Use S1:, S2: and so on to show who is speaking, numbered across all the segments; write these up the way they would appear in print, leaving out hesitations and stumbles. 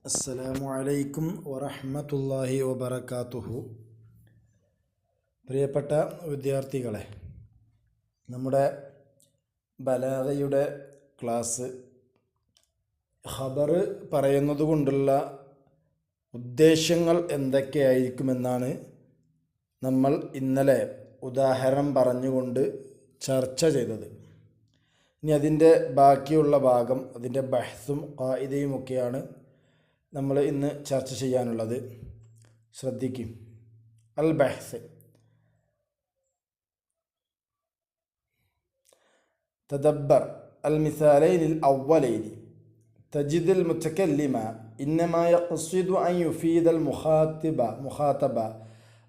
S1: അസ്സലാമു അലൈക്കും വറഹ്മത്തുള്ളാഹി വബറകാതുഹു. പ്രിയപ്പെട്ട വിദ്യാർത്ഥികളെ, നമ്മുടെ ബലാഗയുടെ ക്ലാസ് ഖബർ പറയുന്നത് കൊണ്ടുള്ള ഉദ്ദേശങ്ങൾ എന്തൊക്കെയായിരിക്കുമെന്നാണ് നമ്മൾ ഇന്നലെ ഉദാഹരണം പറഞ്ഞുകൊണ്ട് ചർച്ച ചെയ്തത്. ഇനി അതിൻ്റെ ബാക്കിയുള്ള ഭാഗം, അതിൻ്റെ ബഹ്സും ഖായിദയുമൊക്കെയാണ് നമ്മൾ ഇന്ന് ചർച്ച ചെയ്യാനുള്ളത്. ശ്രദ്ധിക്കും. അൽ ബഹ്സ്. തദബ്ബർ المثالين الأولين تجد المتكلم إنما يقصد أن يفيد المخاطب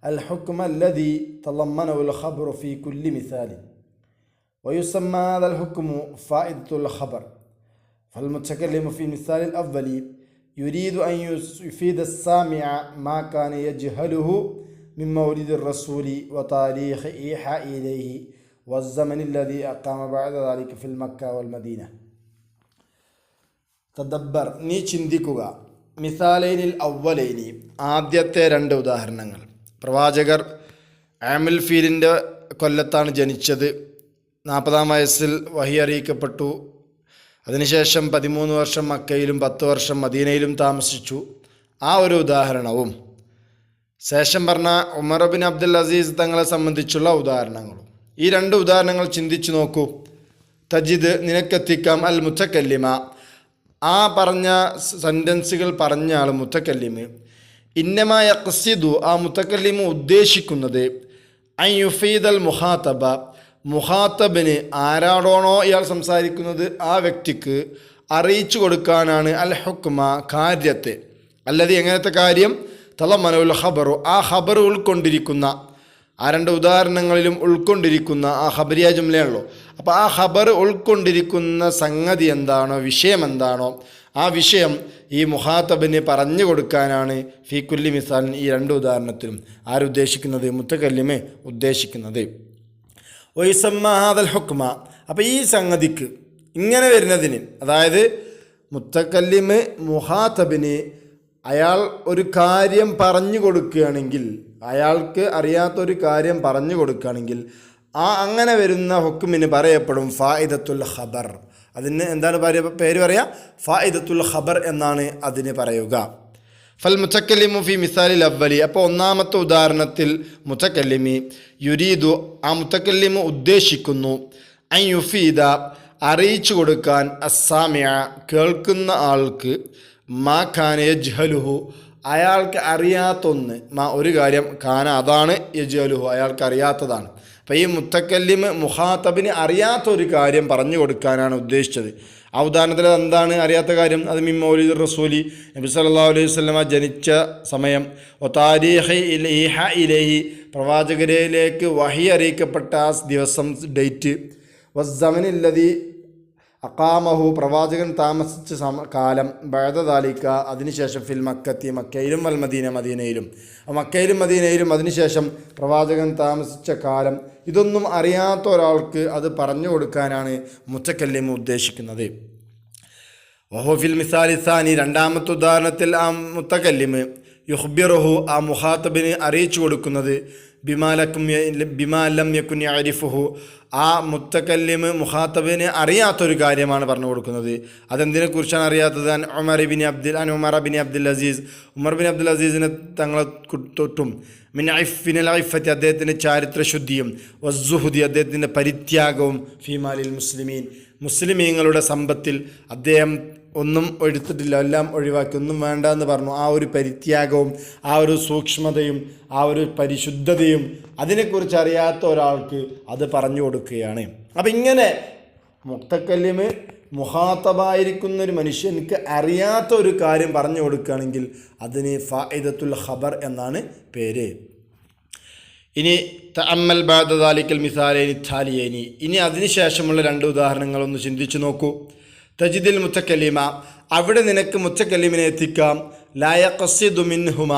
S1: الحكم الذي تضمنه الخبر في كل مثال، ويسمى هذا الحكم فائدة الخبر. فالمتكلم في المثال الأول يريد أن يفيد السامع ما كان يجهله من مولد الرسول وتاريخ إيحاء إليه والزمن الذي أقام بعد ذلك في المكة والمدينة. തദബ്ബർ, നീ ചിന്തിക്കുക. മിസാലൈനിൽ അവ്വലൈനി, ആദ്യത്തെ രണ്ട് ഉദാഹരണങ്ങൾ. പ്രവാചകർ ആമിൽ ഫീലിൻ്റെ കൊല്ലത്താണ് ജനിച്ചത്. 40-ാം വയസ്സിൽ വഹി അറിയിക്കപ്പെട്ടു. അതിനുശേഷം 13 വർഷം മക്കയിലും 10 വർഷം മദീനയിലും താമസിച്ചു. ആ ഒരു ഉദാഹരണവും ശേഷം പറഞ്ഞ ഉമർ ബിൻ അബ്ദുൽ അസീസ് തങ്ങളെ സംബന്ധിച്ചുള്ള ഉദാഹരണങ്ങളും. ഈ രണ്ട് ഉദാഹരണങ്ങൾ ചിന്തിച്ചു നോക്കൂ. തജിദ്, നിനക്കെത്തിക്കാം അൽ മുത്തക്കല്ലിമ, ആ പറഞ്ഞ സെൻറ്റൻസുകൾ പറഞ്ഞ ആൾ മുത്തക്കല്ലിമ്. ഇന്നമാ യഖ്സിദു, ആ മുത്തക്കല്ലിമ് ഉദ്ദേശിക്കുന്നത് അൻ യുഫീദൽ മുഖാത്തബ, മുഖാത്തബിന് ആരാടോണോ ഇയാൾ സംസാരിക്കുന്നത് ആ വ്യക്തിക്ക് അറിയിച്ചു കൊടുക്കാനാണ് അൽ ഹുക്മ, കാര്യത്തെ. അല്ലത് എങ്ങനത്തെ കാര്യം? തളമനുൽ ഖബറു, ആ ഖബർ ഉൾക്കൊണ്ടിരിക്കുന്ന, ആ രണ്ട് ഉദാഹരണങ്ങളിലും ഉൾക്കൊണ്ടിരിക്കുന്ന ആ ഖബരിയ ജുംലയാണല്ലോ. അപ്പോൾ ആ ഖബർ ഉൾക്കൊണ്ടിരിക്കുന്ന സംഗതി എന്താണോ, വിഷയം എന്താണോ, ആ വിഷയം ഈ മുഖാത്തബിന് പറഞ്ഞു കൊടുക്കാനാണ് ഫീ കുല്ലി മിസാലിൻ, ഈ രണ്ട് ഉദാഹരണത്തിലും ആരുദ്ദേശിക്കുന്നത്? മുത്തക്കല്ലിമ് ഉദ്ദേശിക്കുന്നത്. വയുസമ്മ ഹാദൽ ഹുക്മ, അപ്പോൾ ഈ സംഗതിക്ക് ഇങ്ങനെ വരുന്നതിന്, അതായത് മുത്തക്കല്ലിമ് മുഖാത്തബിന് അയാൾ ഒരു കാര്യം പറഞ്ഞു കൊടുക്കുകയാണെങ്കിൽ, അയാൾക്ക് അറിയാത്തൊരു കാര്യം പറഞ്ഞു കൊടുക്കുകയാണെങ്കിൽ അങ്ങനെ വരുന്ന ഹുക്മിന് പറയപ്പെടും ഫായിദത്തുൽ ഖബർ. അതിന് എന്താണ് പേര് പറയുക? ഫായിദത്തുൽ ഖബർ എന്നാണ് അതിന് പറയുക. ഫൽ മുത്തക്കല്ലിമു ഫി മിസാലിൽ അവ്വലി, അപ്പോൾ ഒന്നാമത്തെ ഉദാഹരണത്തിൽ മുത്തക്കല്ലിമി യുരീദു, ആ മുത്തക്കല്ലിമു ഉദ്ദേശിക്കുന്നു അൻ യുഫീദ, അറിയിച്ചു കൊടുക്കാൻ അസ്സാമിയ, കേൾക്കുന്ന ആൾക്ക് മാ ഖാന യജ്ഹലുഹു, അയാൾക്ക് അറിയാത്തൊന്ന്, ഒരു കാര്യം, ഖാന അതാണ്, യജ്ഹലുഹു അയാൾക്ക് അറിയാത്തതാണ്. അപ്പോൾ ഈ മുത്തക്കല്ലിമ് മുഖാത്തബിന് അറിയാത്തൊരു കാര്യം പറഞ്ഞു കൊടുക്കാനാണ് ഉദ്ദേശിച്ചത്. ആ ഉദാഹരണത്തിൽ എന്താണ് അറിയാത്ത കാര്യം? അത് മിൻ മൗലിദ് റസൂലി, നബി സല്ലല്ലാഹു അലൈഹി വസല്ലമ ജനിച്ച സമയം, താരീഖ് ഈഹാ ഇലൈഹി, പ്രവാചകരിലേക്ക് വഹി അറിയിക്കപ്പെട്ട ആ ദിവസം, ഡേറ്റ്, വസ്സമനില്ലദി അഖാമഹു, പ്രവാചകൻ താമസിച്ച കാലം, ബഅദ ദാലിക അതിനുശേഷം, ഫിൽ മക്കത്തി, മക്കയിലും വൽ മദീന, മദീനയിലും, മക്കയിലും മദീനയിലും അതിനുശേഷം പ്രവാചകൻ താമസിച്ച കാലം. ഇതൊന്നും അറിയാത്ത ഒരാൾക്ക് അത് പറഞ്ഞു കൊടുക്കാനാണ് മുത്തക്കല്ലിമ് ഉദ്ദേശിക്കുന്നത്. വഹു ഫിൽ മിസാലി സാനി, രണ്ടാമത്തെ ഉദാഹരണത്തിൽ ആ മുത്തക്കല്ലിമ് യുഖ്ബിറുഹു, ആ മുഖാത്തബിന് അറിയിച്ചു കൊടുക്കുന്നത് ബിമാ ലം യകുൻ യഅരിഫുഹു, ആ മുത്തക്കല്ലിമ് മുഖാത്തബിന് അറിയാത്തൊരു കാര്യമാണ് പറഞ്ഞു കൊടുക്കുന്നത്. അതെന്തിനെക്കുറിച്ചാണ് അറിയാത്തത്? Umar bin Abdul Aziz, Umar bin Abdul അസീസിനെ തങ്ങളെ തൊട്ടും, മിനൽ ഇഫ്ഫത്തി, അദ്ദേഹത്തിൻ്റെ ചാരിത്രശുദ്ധിയും, വസ്സുഹുദി, അദ്ദേഹത്തിൻ്റെ പരിത്യാഗവും, ഫീമാലിൽ മുസ്ലിമീൻ, മുസ്ലിമീങ്ങളുടെ സമ്പത്തിൽ അദ്ദേഹം ഒന്നും എടുത്തിട്ടില്ല, എല്ലാം ഒഴിവാക്കി, ഒന്നും വേണ്ട എന്ന് പറഞ്ഞു. ആ ഒരു പരിത്യാഗവും ആ ഒരു സൂക്ഷ്മതയും ആ ഒരു പരിശുദ്ധതയും അതിനെക്കുറിച്ച് അറിയാത്ത ഒരാൾക്ക് അത് പറഞ്ഞു കൊടുക്കുകയാണ്. അപ്പം ഇങ്ങനെ മുത്തക്കല്ലിമ് മുഖാത്തബായിരിക്കുന്ന ഒരു മനുഷ്യർക്ക് അറിയാത്ത ഒരു കാര്യം പറഞ്ഞു കൊടുക്കുകയാണെങ്കിൽ അതിന് ഫായിദത്തുൽ ഖബർ എന്നാണ് പേര്. ഇനി തഅമ്മൽ ബഅദ ദാലിക്കൽ മിസാലൈനി താലിയൈനി, ഇനി അതിനുശേഷമുള്ള രണ്ട് ഉദാഹരണങ്ങളൊന്ന് ചിന്തിച്ചു നോക്കൂ. തജിദിൽ മുത്തക്കല്ലിമ, അവിടെ നിനക്ക് മുത്തക്കല്ലിമിനെ എത്തിക്കാം. ലാ യഖ്സിദു മിൻഹുമ,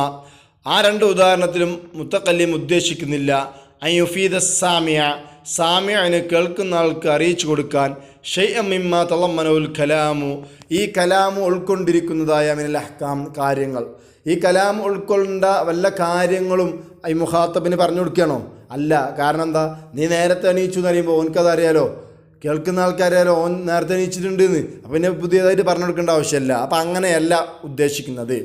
S1: ആ രണ്ട് ഉദാഹരണത്തിലും മുത്തക്കല്ലിം ഉദ്ദേശിക്കുന്നില്ല അൻ യുഫീദ സാമിയ, സാമിഅന് കേൾക്കുന്ന ആൾക്ക് അറിയിച്ചു കൊടുക്കാൻ ഷൈഅൻ മിമ്മാ തളമ്മനഉൽ കലാമു ഈ കലാം ഉൾക്കൊണ്ടിരിക്കുന്നതായ മിനൽ അഹ്കാം കാര്യങ്ങൾ. ഈ കലാം ഉൾക്കൊണ്ട വല്ല കാര്യങ്ങളും ഈ മുഖാത്തബിന് പറഞ്ഞു കൊടുക്കുകയാണോ? അല്ല. കാരണം എന്താ? നീ നേരത്തെ എണീച്ചു എന്ന് പറയുമ്പോൾ ഓനക്കതറിയാലോ, കേൾക്കുന്ന ആൾക്കറിയാലോ ഓൻ നേരത്തെ എണീച്ചിട്ടുണ്ട് എന്ന്. അപ്പം പിന്നെ പുതിയതായിട്ട് പറഞ്ഞു കൊടുക്കേണ്ട ആവശ്യമില്ല. അപ്പം അങ്ങനെയല്ല ഉദ്ദേശിക്കുന്നത്.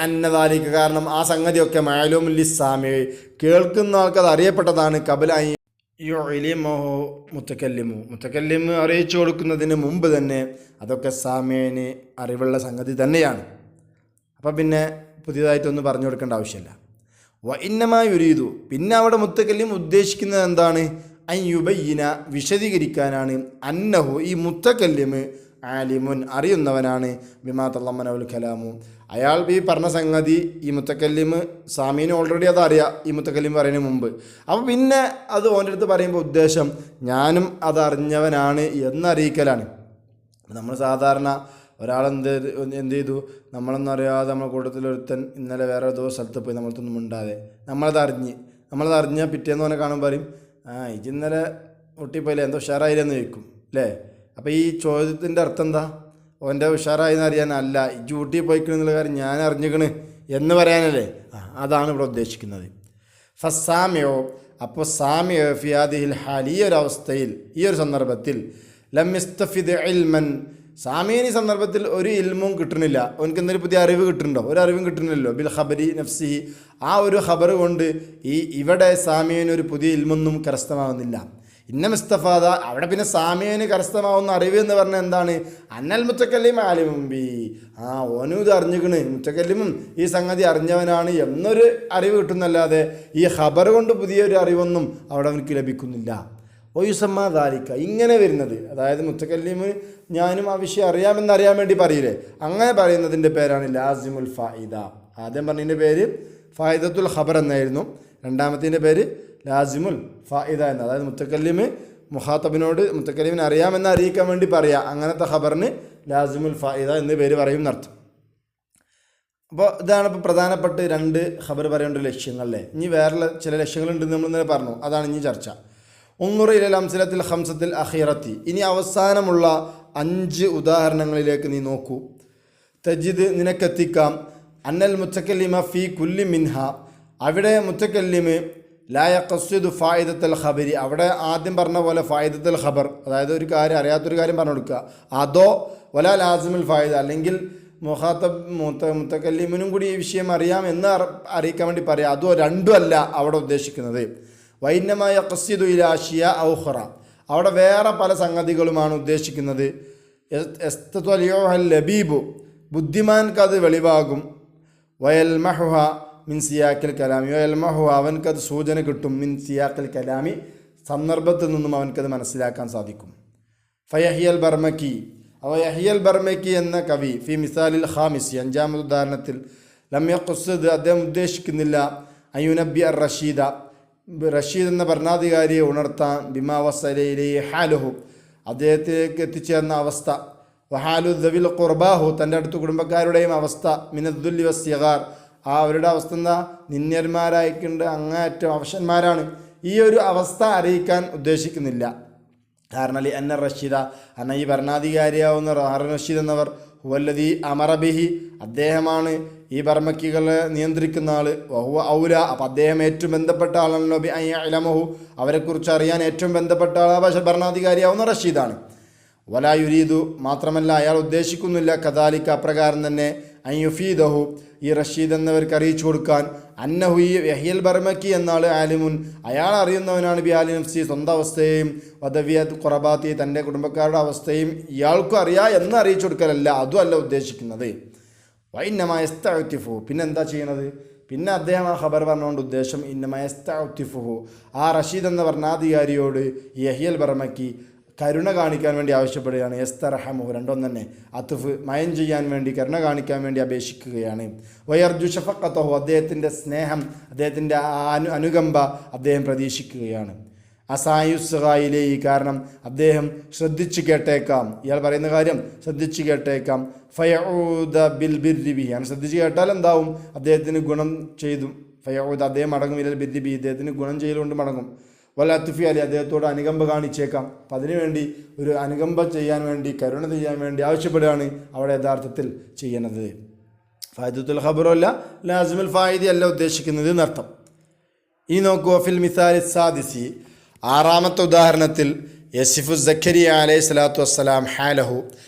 S1: അന്നദാലിക്ക് കാരണം ആ സംഗതിയൊക്കെ മഅലൂമുൽ ലിസ്സാമി കേൾക്കുന്ന ആൾക്കത് അറിയപ്പെട്ടതാണ്. കബലായി യുഇലിമഹു മുത്തക്കല്ലിമു അറിയിച്ചു കൊടുക്കുന്നതിന് മുമ്പ് തന്നെ അതൊക്കെ സാമിഅന് അറിവുള്ള സംഗതി തന്നെയാണ്. അപ്പം പിന്നെ പുതിയതായിട്ടൊന്നും പറഞ്ഞു കൊടുക്കേണ്ട ആവശ്യമില്ല. ഇന്നമാ യുരീദു പിന്നെ അവിടെ മുത്തക്കല്ലിം ഉദ്ദേശിക്കുന്നത് എന്താണ്? അൻ യുബയ്യിന വിശദീകരിക്കാനാണ്. അന്നഹു ഈ മുത്തക്കല്ലിം ആലിമുൻ അറിയുന്നവനാണ്. ബിമാ തളമ്മനഉൽ കലാമു അയാൾ ഈ പറഞ്ഞ സംഗതി ഈ മുത്തക്കല്ലിം സാമീന് ഓൾറെഡി അത് അറിയാം, ഈ മുത്തക്കല്ലിം പറയുന്നതിന് മുമ്പ്. അപ്പോൾ പിന്നെ അത് ഓൻ്റെ അടുത്ത് പറയുമ്പോൾ ഉദ്ദേശം ഞാനും അതറിഞ്ഞവനാണ് എന്നറിയിക്കലാണ്. നമ്മൾ സാധാരണ ഒരാളെന്ത് ചെയ്തു, നമ്മളൊന്നും അറിയാതെ നമ്മളെ കൂട്ടത്തിലൊരുത്തൻ ഇന്നലെ വേറെ ഏതോ സ്ഥലത്ത് പോയി നമ്മളൊന്നും മിണ്ടാതെ നമ്മളതറിഞ്ഞാൽ പിറ്റേന്ന് ഓനെ കാണുമ്പോൾ പറയും ഇത് ഇന്നലെ ഒട്ടിപ്പോയില്ലേ, എന്തോ ഉഷാറായില്ലെന്ന് ചോദിക്കും അല്ലേ? അപ്പോൾ ഈ ചോദ്യത്തിൻ്റെ അർത്ഥം എന്താ? ഓൻ്റെ ഉഷാറായെന്ന് അറിയാനല്ല, ഇജ്ജ് ഊട്ടി പോയിക്കണെന്നുള്ള കാര്യം ഞാൻ അറിഞ്ഞിക്കണ് എന്ന് പറയാനല്ലേ? അതാണ് ഇവിടെ ഉദ്ദേശിക്കുന്നത്. ഫസാമിയോ അപ്പോൾ സാമിയോ ഫിയാദിഹിൽ ഹാൽ ഈ ഒരു അവസ്ഥയിൽ, ഈ ഒരു സന്ദർഭത്തിൽ ലം യസ്തഫിദ് ഇൽമൻ സാമീനി സന്ദർഭത്തിൽ ഒരു ഇൽമും കിട്ടണില്ല. അവനക്ക് എന്തെങ്കിലും പുതിയ അറിവ് കിട്ടുന്നുണ്ടോ? ഒരു അറിവും കിട്ടുന്നില്ലല്ലോ. ബിൽ ഖബരി നഫ്സിഹി ആ ഒരു ഖബർ കൊണ്ട് ഇവിടെ സാമിയന് ഒരു പുതിയ ഇൽമൊന്നും കരസ്ഥമാകുന്നില്ല. ഇന്ന മുസ്തഫാദ അവിടെ പിന്നെ സാമിയന് കരസ്ഥമാവുന്ന അറിവ് എന്ന് പറഞ്ഞാൽ എന്താണ്? അന്നൽ മുത്തക്കല്ലിം ആലിമുംബി ഓനും ഇത് അറിഞ്ഞിക്കണ്, മുത്തക്കല്ലിമും ഈ സംഗതി അറിഞ്ഞവനാണ് എന്നൊരു അറിവ് കിട്ടുന്നല്ലാതെ ഈ ഖബർ കൊണ്ട് പുതിയൊരു അറിവൊന്നും അവിടെ അവനക്ക് ലഭിക്കുന്നില്ല. ഒയുസമ്മ ദാലിക്ക ഇങ്ങനെ വരുന്നത്, അതായത് മുത്തക്കല്ലിമ് ഞാനും ആ വിഷയം അറിയാമെന്നറിയാൻ വേണ്ടി പറയില്ലേ, അങ്ങനെ പറയുന്നതിൻ്റെ പേരാണ് ലാസിമുൽ ഫായിദ. ആദ്യം പറഞ്ഞതിൻ്റെ പേര് ഫായിദത്തുൽ ഖബർ എന്നായിരുന്നു, രണ്ടാമത്തിൻ്റെ പേര് ലാസിമുൽ ഫായിദ എന്ന്. അതായത് മുത്തക്കല്ലിമ് മുഖാത്തബിനോട് മുത്തക്കല്ലിമിനെ അറിയാമെന്ന് അറിയിക്കാൻ വേണ്ടി പറയുക, അങ്ങനത്തെ ഖബറിന് ലാസിമുൽ ഫായിദ എന്ന് പേര് പറയും എന്നർത്ഥം. അപ്പോൾ ഇതാണ് ഇപ്പോൾ പ്രധാനപ്പെട്ട രണ്ട് ഖബർ പറയേണ്ട ലക്ഷ്യങ്ങളല്ലേ. ഇനി വേറെ ചില ലക്ഷ്യങ്ങളുണ്ടെന്ന് നമ്മളിന്നലെ പറഞ്ഞു, അതാണ് ഇനി ചർച്ച. ഉന്നുറയിലെ അംസലത്തിൽ ഹംസത്തിൽ അഖീറത്തി ഇനി അവസാനമുള്ള 5 ഉദാഹരണങ്ങളിലേക്ക് നീ നോക്കൂ. തജിദ് നിനക്കെത്തിക്കാം അന്നൽ മുത്തക്കല്ലിമ ഫി കുല്ലി മിൻഹ അവിടെ മുത്തക്കല്ലിമ് ലാ യഖ്സിദു ഫായിദത്തുൽ ഖബരി അവിടെ ആദ്യം പറഞ്ഞ പോലെ ഫായിദത്തുൽ ഖബർ, അതായത് ഒരു കാര്യം അറിയാത്തൊരു കാര്യം പറഞ്ഞു കൊടുക്കുക, അതോ വലാ ലാസിമുൽ ഫായിദ അല്ലെങ്കിൽ മുത്തക്കല്ലിമിനും കൂടി ഈ വിഷയം അറിയാം എന്ന് അറിയിക്കാൻ വേണ്ടി പറയാം, അതോ രണ്ടും അല്ല അവിടെ ഉദ്ദേശിക്കുന്നത്. വൈന്നമായ ഖസ്യിദു ഇലാ അഷിയ ഔഖറ അവിടെ വേറെ പല സംഗതികളുമാണ് ഉദ്ദേശിക്കുന്നത്. എസ്തത്വലിയോഹൽ ലബീബു ബുദ്ധിമാൻക്കത് വെളിവാകും. വയൽമഹുഹ മിൻ സിയാക്കിൽ കലാമി വയൽമഹുഹ അവൻക്കത് സൂചന കിട്ടും. മിൻ സിയാക്കിൽ കലാമി സന്ദർഭത്തിൽ നിന്നും അവൻക്കത് മനസ്സിലാക്കാൻ സാധിക്കും. ഫയഹിയൽ ബർമക്കി യഹിയൽ ബർമക്കി എന്ന കവി ഫി മിസാലിൽ ഖാമിസി 5ാമത് ഉദാഹരണത്തിൽ ലം യഖ്സിദ് അദ്ദേഹം ഉദ്ദേശിക്കുന്നില്ല അയ്യുനബി അർ റഷീദ് എന്ന ഭരണാധികാരിയെ ഉണർത്താൻ ബിമാ വസലയിലെ ഹാലുഹു അദ്ദേഹത്തിലേക്ക് എത്തിച്ചേർന്ന അവസ്ഥ, വഹാലു ദവിൽ ഖുർബാഹു തൻ്റെ അടുത്ത് കുടുംബക്കാരുടെയും അവസ്ഥ, മിനദ്ദുല്ലി വസ്യഗാർ അവരുടെ അവസ്ഥ എന്താ? നിന്യന്മാരായിക്കൊണ്ട് അങ്ങേയറ്റം അവശന്മാരാണ്. ഈ ഒരു അവസ്ഥ അറിയിക്കാൻ ഉദ്ദേശിക്കുന്നില്ല. കാരണം അന്ന റഷീദ അന്ന ഈ ഭരണാധികാരിയാവുന്ന റഷീദ് എന്നവർ ഹുവല്ലദീ അമറബിഹി അദ്ദേഹമാണ് ഈ ബർമക്കികളെ നിയന്ത്രിക്കുന്ന ആൾ. വഹുവ ഔല അപ്പം അദ്ദേഹം ഏറ്റവും ബന്ധപ്പെട്ട ആളാണല്ലോ. ബി അലമഹു അവരെക്കുറിച്ച് അറിയാൻ ഏറ്റവും ബന്ധപ്പെട്ട ആൾ ഭരണാധികാരിയാവുന്ന റഷീദാണ്. വലാ യുരീദു മാത്രമല്ല അയാൾ ഉദ്ദേശിക്കുന്നില്ല കദാലിക്ക അപ്രകാരം തന്നെ അയ്യുഫീദഹു ഈ റഷീദ് എന്നവർക്ക് അറിയിച്ചു കൊടുക്കാൻ അന്നഹു ഈ യഹിയൽ ബർമക്കി എന്നാൾ ആലിമുൻ അയാൾ അറിയുന്നവനാണ്. ബി ആലി നഫ്സി സ്വന്തം അവസ്ഥയും വദവിയത്ത് ഖുറബാത്തി തൻ്റെ കുടുംബക്കാരുടെ അവസ്ഥയും ഇയാൾക്കും അറിയാം എന്ന് അറിയിച്ചു കൊടുക്കലല്ല, അതുമല്ല ഉദ്ദേശിക്കുന്നത്. വൈന്നമയസ്തഫു പിന്നെ എന്താ ചെയ്യണത്? പിന്നെ അദ്ദേഹം ആ ഖബർ പറഞ്ഞുകൊണ്ട് ഉദ്ദേശം ഇന്നമയസ്തഫുഹു ആ റഷീദ് എന്ന ഭരണാധികാരിയോട് യഹിയൽ ബർമക്കി കരുണ കാണിക്കാൻ വേണ്ടി ആവശ്യപ്പെടുകയാണ്. യസ്തറഹമുഹു രണ്ടും തന്നെ അത്തുഫ് മയം ചെയ്യാൻ വേണ്ടി കരുണ കാണിക്കാൻ വേണ്ടി അപേക്ഷിക്കുകയാണ്. വയർജു ഷഫഖത്തഹു അദ്ദേഹത്തിൻ്റെ സ്നേഹം അദ്ദേഹത്തിൻ്റെ അനുകമ്പ അദ്ദേഹം പ്രതീക്ഷിക്കുകയാണ്. അസായുസ്ഗായിലേ കാരണം അദ്ദേഹം ശ്രദ്ധിച്ചു കേട്ടേക്കാം, ഇയാൾ പറയുന്ന കാര്യം ശ്രദ്ധിച്ചു കേട്ടേക്കാം. ഫയഊദ ബിൽ ബിർരി ബിഹി ശ്രദ്ധിച്ചു കേട്ടാൽ എന്താവും? അദ്ദേഹത്തിന് ഗുണം ചെയ്തു. ഫയഊദ അദ്ദേഹം മടങ്ങും. ഇലൽ ബിർരി ബിഹി അദ്ദേഹത്തിന് ഗുണം ചെയ്യലുകൊണ്ട് മടങ്ങും. വലാത്തുഫി അലി അദ്ദേഹത്തോട് അനുകമ്പ കാണിച്ചേക്കാം. അപ്പം അതിനുവേണ്ടി ഒരു അനുകമ്പ ചെയ്യാൻ വേണ്ടി, കരുണ ചെയ്യാൻ വേണ്ടി ആവശ്യപ്പെടുകയാണ് അവിടെ യഥാർത്ഥത്തിൽ ചെയ്യുന്നത്. ഫായിദത്തുൽ ഖബറല്ല ലാസിമുൽ ഫായിദി അല്ല ഉദ്ദേശിക്കുന്നത് എന്നർത്ഥം. ഈ നോക്കൂ, ഫിൽ മിസാലി സാദിസി, ആറാമത്തെ ഉദാഹരണത്തിൽ യസിഫു സക്കരിയ അലൈഹി സ്വലാത്തു വസ്സലാം ഹാലഹു,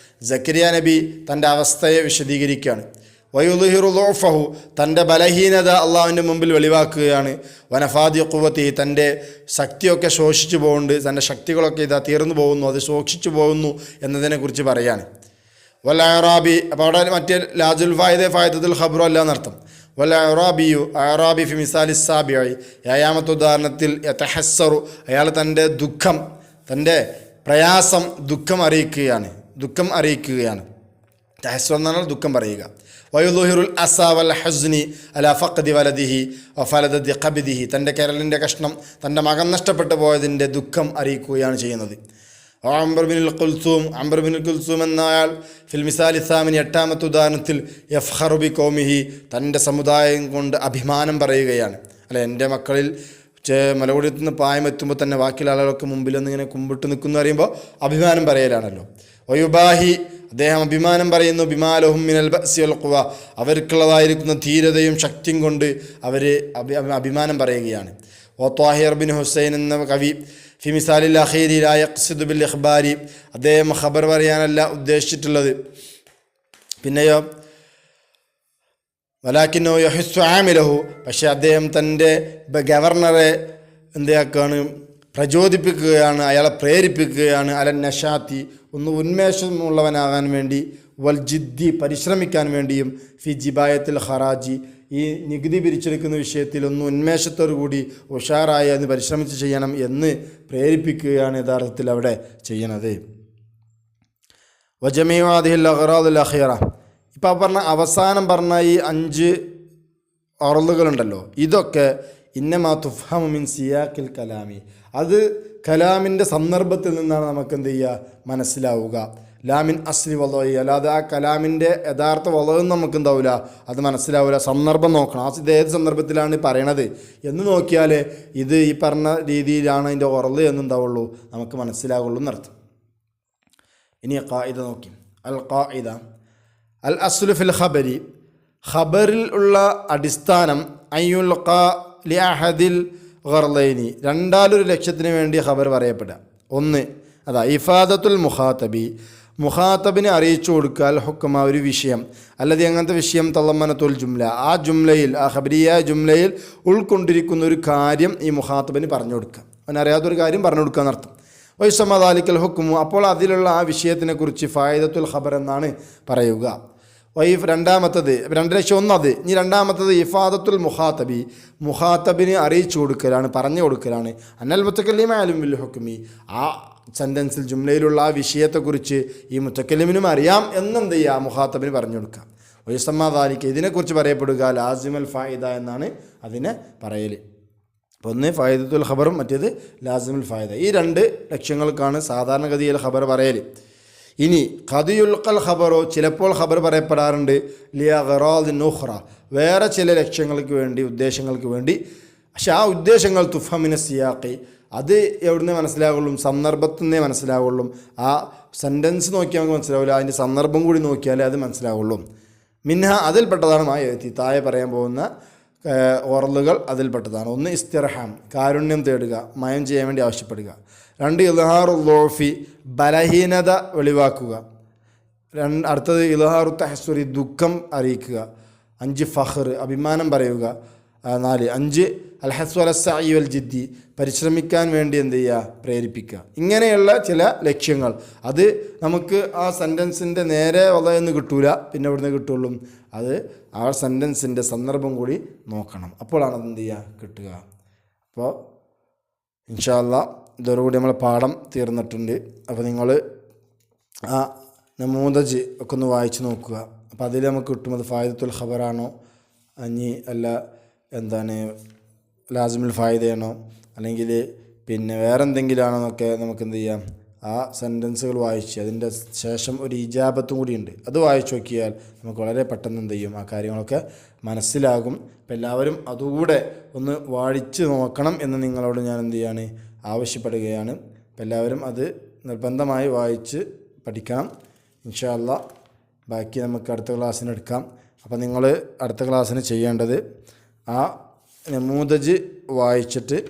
S1: സക്കരിയ നബി തൻ്റെ അവസ്ഥയെ വിശദീകരിക്കുകയാണ്. വയുദ്ഹിറു ളുഅഫഹു, തൻ്റെ ബലഹീനത അള്ളാഹുവിൻ്റെ മുമ്പിൽ വെളിവാക്കുകയാണ്. വനഫാദി ഖുവത്തി, തൻ്റെ ശക്തിയൊക്കെ ശോഷിച്ചു പോകുന്നുണ്ട്, തൻ്റെ ശക്തികളൊക്കെ ഇതാ തീർന്നു പോകുന്നു, അത് ശോഷിച്ചു പോകുന്നു എന്നതിനെക്കുറിച്ച് പറയാണ്. വൽ അറാബി, അപ്പോൾ അവിടെ മറ്റേ ലാസുൽ ഫായിദ ഫായിദത്തുൽ ഖബറു അല്ല എന്നർത്ഥം. വൽ അറാബിയു, അറാബി ഫി മിസാലി സാബിഇ, ഏഴാമത്തെ ഉദാഹരണത്തിൽ യതഹസ്സറു, അയാൾ തൻ്റെ ദുഃഖം, തൻ്റെ പ്രയാസം ദുഃഖം അറിയിക്കുകയാണ്. തഹസ്സുർ എന്ന് പറഞ്ഞാൽ ദുഃഖം പറയുക. വയുദ്ഹിറുൽ അസാ വൽ ഹസ്നി അലാ ഫഖ്ദി വലദിഹി വഫലദതി ഖബ്ദിഹി, തൻ്റെ കരളിൻ്റെ കഷ്ണം, തൻ്റെ മകൻ നഷ്ടപ്പെട്ടു പോയതിൻ്റെ ദുഃഖം അറിയിക്കുകയാണ് ചെയ്യുന്നത്. അംർ ബിനുൽ കുൽസൂം എന്നയാൾ ഫിൽ മിസാലി സാമിനി, എട്ടാമത്തെ ഉദാഹരണത്തിൽ യഫ്ഖറു ബി ഖൗമിഹി, തൻ്റെ സമുദായം കൊണ്ട് അഭിമാനം പറയുകയാണ്. അല്ല, എൻ്റെ മക്കളിൽ മലകുടിയിൽ നിന്ന് പായം എത്തുമ്പോൾ തന്നെ ബാക്കിയുള്ള ആളുകൾക്ക് മുമ്പിലൊന്നിങ്ങനെ കുമ്പിട്ട് നിൽക്കുന്നു പറയുമ്പോൾ അഭിമാനം പറയലാണല്ലോ. വയുബാഹി, അദ്ദേഹം അഭിമാനം പറയുന്നു. ബിമാലഹും മിനൽ ബഅ്സി വൽ ഖുവ, അവർക്കുള്ളതായിരിക്കുന്ന ധീരതയും ശക്തിയും കൊണ്ട് അവർ അഭിമാനം പറയുകയാണ്. ത്വാഹിർ ബിൻ ഹുസൈൻ എന്ന കവി ഫി മിസാലിൽ അഖീരി ലാ യഖ്സിദു ബിൽ ഇഖ്ബാരി, അദ്ദേഹം ഖബർ പറയാനല്ല ഉദ്ദേശിച്ചിട്ടുള്ളത്, പിന്നെയോ വലാകിന്നോ യഹുസ്സു ആമിലഹു, പക്ഷേ അദ്ദേഹം തൻ്റെ ഗവർണറെ എന്താക്കാണ്, പ്രചോദിപ്പിക്കുകയാണ്, അയാളെ പ്രേരിപ്പിക്കുകയാണ്. അലൻ നഷാത്തി, ഒന്ന് ഉന്മേഷമുള്ളവനാകാൻ വേണ്ടി, വൽ ജിദ്ദി, പരിശ്രമിക്കാൻ വേണ്ടിയും, ഫി ജിബായത്തിൽ ഖറാജി, ഈ നികുതി പിരിച്ചെടുക്കുന്ന വിഷയത്തിൽ ഒന്ന് ഉന്മേഷത്തോടു കൂടി ഉഷാറായി അത് പരിശ്രമിച്ച് ചെയ്യണം എന്ന് പ്രേരിപ്പിക്കുകയാണ് യഥാർത്ഥത്തിൽ അവിടെ ചെയ്യണത്. വജമീഅദിഹിൽ അഗ്റാദുൽ അഖീറ, ഇപ്പോൾ പറഞ്ഞ അവസാനം പറഞ്ഞ ഈ 5 അർളുകളുണ്ടല്ലോ, ഇതൊക്കെ ഇന്നമാ തുഫ്ഹമു മിൻ സിയാഖിൽ കലാമി, അത് കലാമിൻ്റെ സന്ദർഭത്തിൽ നിന്നാണ് നമുക്ക് എന്ത് ചെയ്യുക, മനസ്സിലാവുക. ലാമിൻ അസ്ലി വലയി, അല്ലാതെ ആ കലാമിൻ്റെ യഥാർത്ഥ വലവും നമുക്ക് എന്താവില്ല, അത് മനസ്സിലാവില്ല. സന്ദർഭം നോക്കണം, ഇത് ഏത് സന്ദർഭത്തിലാണ് പറയണത് എന്ന് നോക്കിയാൽ ഇത് ഈ പറഞ്ഞ രീതിയിലാണ് അതിൻ്റെ ഉറല് എന്നുണ്ടാവുള്ളൂ, നമുക്ക് മനസ്സിലാവുള്ളൂ എന്നർത്ഥം. ഇനി ഖായിദ നോക്കി, അൽ ഖായിദ അൽ അസ്ലു ഫിൽ ഖബരി, ഖബറിൽ ഉള്ള അടിസ്ഥാനം അയ്യുൽഖാ ലി അഹദിൽ ഗർളൈനി, രണ്ടാലൊരു ലക്ഷ്യത്തിന് വേണ്ടി ഖബർ പറയപ്പെടുക. ഒന്ന് അതാ ഇഫാദത്തുൽ മുഖാത്തബി, മുഖാത്തബിനെ അറിയിച്ചു കൊടുക്കുക, ഹുക്മ, ഒരു വിഷയം, അല്ലെങ്കിൽ അങ്ങനത്തെ വിഷയം, തളമ്മനത്തുൽ ജുംല, ആ ജുംലയിൽ, ആ ഖബരിയ ജുംലയിൽ ഉൾക്കൊണ്ടിരിക്കുന്ന ഒരു കാര്യം ഈ മുഖാത്തബിന് പറഞ്ഞു കൊടുക്കുക, അവനറിയാത്തൊരു കാര്യം പറഞ്ഞു കൊടുക്കുക എന്നർത്ഥം. വൈസമ ദാലിക്കൽ ഹുക്മു, അപ്പോൾ അതിലുള്ള ആ വിഷയത്തിനെക്കുറിച്ച് ഫായിദത്തുൽ ഖബർ എന്നാണ് പറയുക. രണ്ടാമത്തത് 2,01,000 അത്. ഇനി രണ്ടാമത്തത് ഇഫാദത്തുൽ മുഖാത്തബി, മുഖാത്തബിന് അറിയിച്ചു കൊടുക്കലാണ്, പറഞ്ഞു കൊടുക്കലാണ്. അന്നൽ മുത്തക്കല്ലിമ അലിം ബിൽ ഹുക്മി, ആ സെൻറ്റൻസിൽ ജുംലയിലുള്ള ആ വിഷയത്തെക്കുറിച്ച് ഈ മുത്തക്കല്ലിമിനും അറിയാം എന്നെന്ത് ചെയ്യുക, മുഖാത്തബിന് പറഞ്ഞു കൊടുക്കുക. വൈസമ്മ ദാലിക്ക, ഇതിനെക്കുറിച്ച് പറയപ്പെടുക ലാസിമൽ ഫായിദ എന്നാണ് അതിനെ പറയൽ. അപ്പോൾ ഒന്ന് ഫായിദത്തുൽ ഖബറും മറ്റേത് ലാസിമുൽ ഫായിദ. ഈ 2 ലക്ഷ്യങ്ങൾക്കാണ് സാധാരണഗതിയിൽ ഖബർ പറയൽ. ഇനി ഖദിയുൽഖൽ ഖബറോ, ചിലപ്പോൾ ഖബർ പറയപ്പെടാറുണ്ട് ലിയഗ്റാദിൻ ഉഖ്റ, വേറെ ചില ലക്ഷ്യങ്ങൾക്ക് വേണ്ടി, ഉദ്ദേശങ്ങൾക്ക് വേണ്ടി. പക്ഷെ ആ ഉദ്ദേശങ്ങൾ തുഫമിന സിയാഖി, അത് എവിടുന്ന് മനസ്സിലാവുള്ളൂ, സന്ദർഭത്തിൽ നിന്നേ മനസ്സിലാവുള്ളൂ. ആ സെൻറ്റൻസ് നോക്കിയാൽ നമുക്ക് മനസ്സിലാവില്ല, അതിൻ്റെ സന്ദർഭം കൂടി നോക്കിയാലേ അത് മനസ്സിലാവുള്ളൂ. മിൻഹ, അതിൽപ്പെട്ടതാണ് മായത്തി, താഴെ പറയാൻ പോകുന്ന ഓറലുകൾ അതിൽപ്പെട്ടതാണ്. ഒന്ന് ഇസ്തിർഹാം, കാരുണ്യം തേടുക, മയം ചെയ്യാൻ വേണ്ടി ആവശ്യപ്പെടുക. 2 ഇൽഹാറുൽ ളുഅഫി, ബലഹീനത വെളിവാക്കുക. അടുത്തത് ഇൽഹാറു തഹസ്സുരി, ദുഃഖം അറിയിക്കുക. 5 ഫഖർ, അഭിമാനം പറയുക. 5 അൽഹസ്സു അല സഅയി വൽ ജിദ്ദി, പരിശ്രമിക്കാൻ വേണ്ടി എന്ത് ചെയ്യുക, പ്രേരിപ്പിക്കുക. ഇങ്ങനെയുള്ള ചില ലക്ഷ്യങ്ങൾ, അത് നമുക്ക് ആ സെൻറ്റൻസിൻ്റെ നേരെ വളയെന്ന് കിട്ടൂല, പിന്നെ എവിടുന്ന് കിട്ടുള്ളൂ, അത് ആ സെൻറ്റൻസിൻ്റെ സന്ദർഭം കൂടി നോക്കണം, അപ്പോഴാണ് അതെന്ത് ചെയ്യുക, കിട്ടുക. അപ്പോൾ ഇൻഷാ അല്ലാഹ് ഇതോടുകൂടി നമ്മളെ പാഠം തീർന്നിട്ടുണ്ട്. അപ്പോൾ നിങ്ങൾ ആ നമൂദജ് ഒക്കെ ഒന്ന് വായിച്ച് നോക്കുക. അപ്പോൾ അതിൽ നമുക്ക് കിട്ടും അത് ഫായിദത്തുൽ ഖബറാണോ, അഞ്ഞി അല്ല എന്താണ് ലാസിമുൽ ഫായിദയാണോ, അല്ലെങ്കിൽ പിന്നെ വേറെ എന്തെങ്കിലും ആണോ എന്നൊക്കെ നമുക്ക് എന്ത് ചെയ്യാം, ആ സെൻറ്റൻസുകൾ വായിച്ച് അതിൻ്റെ ശേഷം ഒരു ഇജാബത്തും കൂടിയുണ്ട്, അത് വായിച്ച് നോക്കിയാൽ നമുക്ക് വളരെ പെട്ടെന്ന് എന്ത് ചെയ്യും, ആ കാര്യങ്ങളൊക്കെ മനസ്സിലാകും. അപ്പോൾ എല്ലാവരും അതുകൂടെ ഒന്ന് വായിച്ച് നോക്കണം എന്ന് നിങ്ങളോട് ഞാൻ എന്ത് ചെയ്യാണ് ആവശ്യപ്പെടുകയാണ്. അപ്പോൾ എല്ലാവരും അത് നിർബന്ധമായി വായിച്ച് പഠിക്കണം. ഇൻഷാ അല്ലാ ബാക്കി നമുക്ക് അടുത്ത ക്ലാസ്സിന് എടുക്കാം. അപ്പോൾ നിങ്ങൾ അടുത്ത ക്ലാസ്സിന് ചെയ്യേണ്ടത് ആ നമൂദജ് വായിച്ചിട്ട്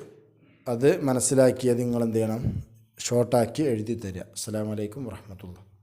S1: അത് മനസ്സിലാക്കിയത് നിങ്ങൾ എന്ത് ചെയ്യണം, ഷോർട്ടാക്കി എഴുതി തരിക. അസ്സലാമു അലൈക്കും വറഹ്മത്തുള്ളാഹി.